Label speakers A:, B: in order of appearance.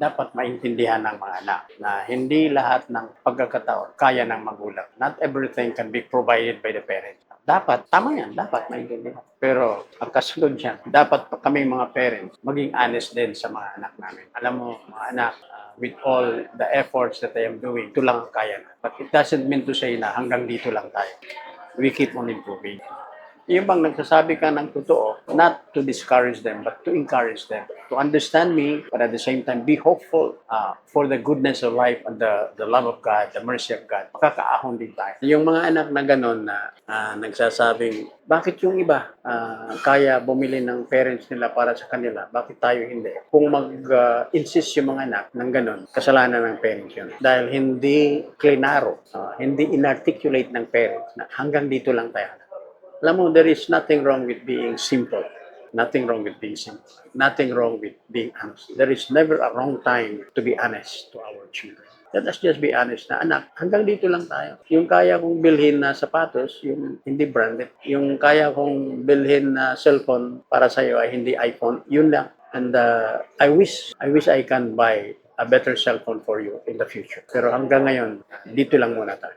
A: dapat maintindihan ng mga anak na hindi lahat ng pagkakataon kaya ng magulang. Not everything can be provided by the parents. Dapat, tama yan, dapat maintindihan. Pero ang kasunod yan, dapat kami mga parents maging honest din sa mga anak namin. Alam mo, mga anak, with all the efforts that I am doing, ito lang ang kaya na. But it doesn't mean to say na hanggang dito lang tayo. We keep on improving. Yung bang nagsasabi ka ng totoo, not to discourage them, but to encourage them. To understand me, but at the same time, be hopeful for the goodness of life and the love of God, the mercy of God. Makakaahon din tayo. Yung mga anak na gano'n na nagsasabing, bakit yung iba kaya bumili ng parents nila para sa kanila, bakit tayo hindi? Kung mag-insist yung mga anak ng gano'n, kasalanan ng parents yun. Dahil hindi klinaro, hindi inarticulate ng parents na hanggang dito lang tayo. Alam mo, there is nothing wrong with being simple. Nothing wrong with being simple. Nothing wrong with being honest. There is never a wrong time to be honest to our children. Let us just be honest na, anak, hanggang dito lang tayo. Yung kaya kong bilhin na sapatos, yung hindi branded. Yung kaya kong bilhin na cellphone para sa iyo ay hindi iPhone, yun lang. And I wish I can buy a better cellphone for you in the future. Pero hanggang ngayon, dito lang muna tayo.